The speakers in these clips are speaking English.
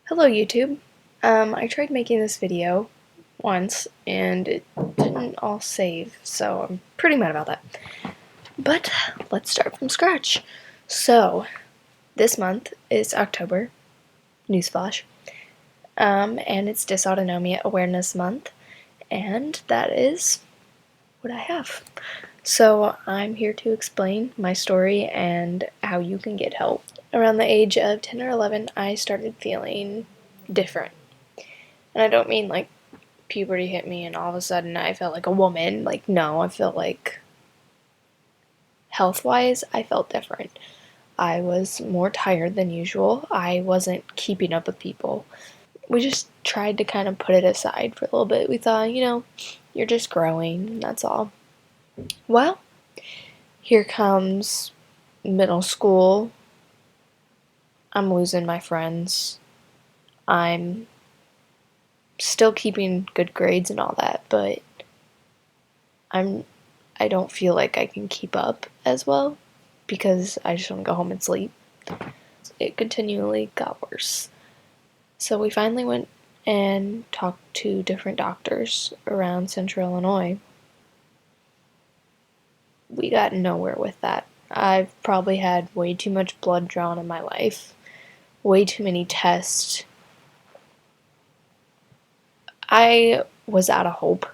Hello YouTube. I tried making this video once and it didn't all save, so I'm pretty mad about that. But let's start from scratch. So, this month is October, newsflash, and it's Dysautonomia Awareness Month, and that is what I have. So, I'm here to explain my story and how you can get help. Around the age of 10 or 11, I started feeling different. And I don't mean like puberty hit me and all of a sudden I felt like a woman. Like, no, I felt like health-wise, I felt different. I was more tired than usual. I wasn't keeping up with people. We just tried to kind of put it aside for a little bit. We thought, you're just growing, that's all. Well, here comes middle school. I'm losing my friends. I'm still keeping good grades and all that, but I don't feel like I can keep up as well because I just want to go home and sleep. It continually got worse. So we finally went and talked to different doctors around Central Illinois. We got nowhere with that. I've probably had way too much blood drawn in my life, way too many tests. I was out of hope.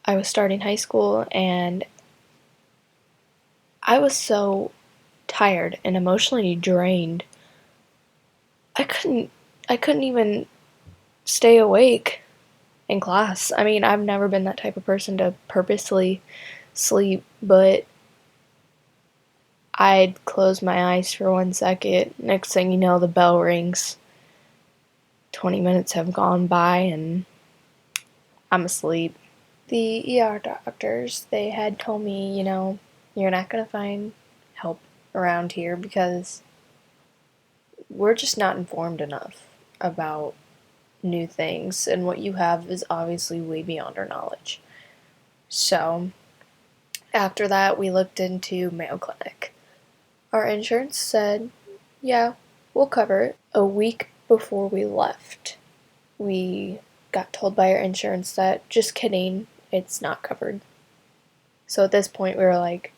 I was starting high school and I was so tired and emotionally drained. I couldn't even stay awake in class. I mean, I've never been that type of person to purposely sleep, but I'd close my eyes for 1 second. Next thing you know, the bell rings. 20 minutes have gone by and I'm asleep. The ER doctors, they had told me, you're not going to find help around here because we're just not informed enough about new things, and what you have is obviously way beyond our knowledge. So, after that, we looked into Mayo Clinic. Our insurance said, yeah, we'll cover it. A week before we left, we got told by our insurance that, just kidding, it's not covered. So at this point, we were like,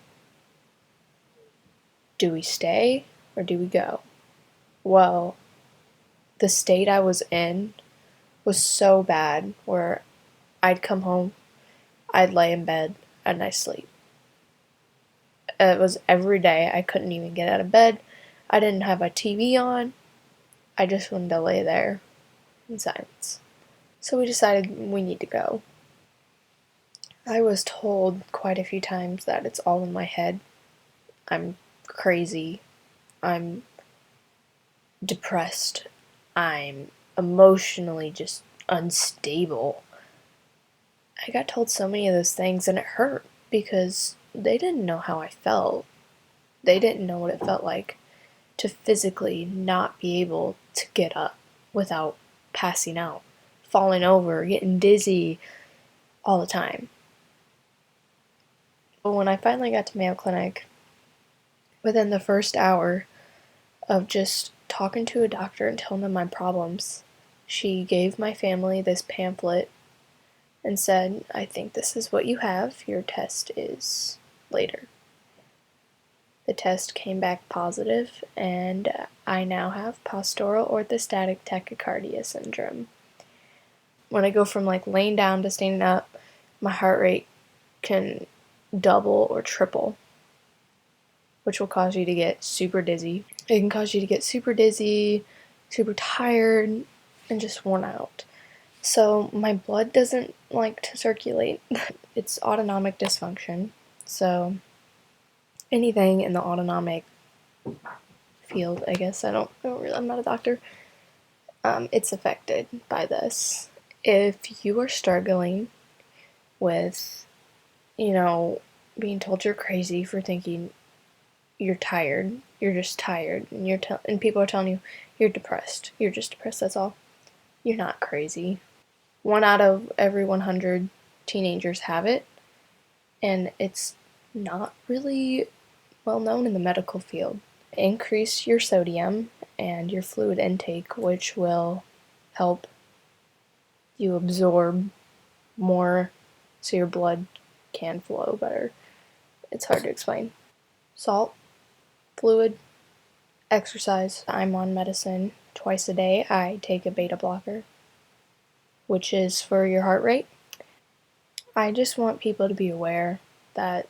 do we stay or do we go? Well, the state I was in was so bad where I'd come home, I'd lay in bed, and I'd sleep. It was every day. I couldn't even get out of bed. I didn't have a TV on. I just wanted to lay there in silence. So we decided we need to go. I was told quite a few times that it's all in my head. I'm crazy. I'm depressed. I'm emotionally just unstable. I got told so many of those things and it hurt because they didn't know how I felt. They didn't know what it felt like to physically not be able to get up without passing out, falling over, getting dizzy all the time. But when I finally got to Mayo Clinic, within the first hour of just talking to a doctor and telling them my problems, she gave my family this pamphlet and said, I think this is what you have. Your test is later. The test came back positive, and I now have postural orthostatic tachycardia syndrome. When I go from like laying down to standing up, my heart rate can double or triple, which will cause you to get super dizzy. It can cause you to get super dizzy, super tired, and just worn out. So my blood doesn't like to circulate. It's autonomic dysfunction. So anything in the autonomic field, I guess, I'm not a doctor, it's affected by this. If you are struggling with, being told you're crazy for thinking you're tired, you're just tired, and people are telling you you're depressed, you're just depressed, that's all. You're not crazy. 1 out of every 100 teenagers have it, and it's not really well known in the medical field. Increase your sodium and your fluid intake, which will help you absorb more so your blood can flow better. It's hard to explain. Salt, fluid, exercise. I'm on medicine twice a day. I take a beta blocker, which is for your heart rate. I just want people to be aware that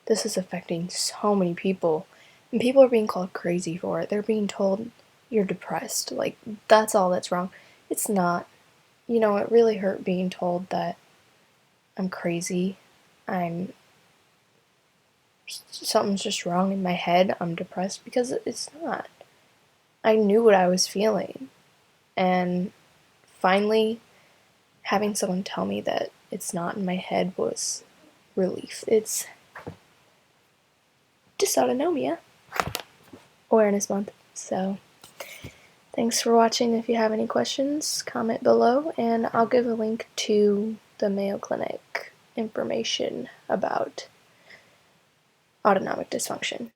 this is affecting so many people, and people are being called crazy for it. They're being told you're depressed. Like, that's all that's wrong. It's not. You know, it really hurt being told that I'm crazy. Something's just wrong in my head. I'm depressed, because it's not. I knew what I was feeling. And finally, having someone tell me that it's not in my head was relief. It's Dysautonomia Awareness Month. So, thanks for watching. If you have any questions, comment below, and I'll give a link to the Mayo Clinic information about autonomic dysfunction.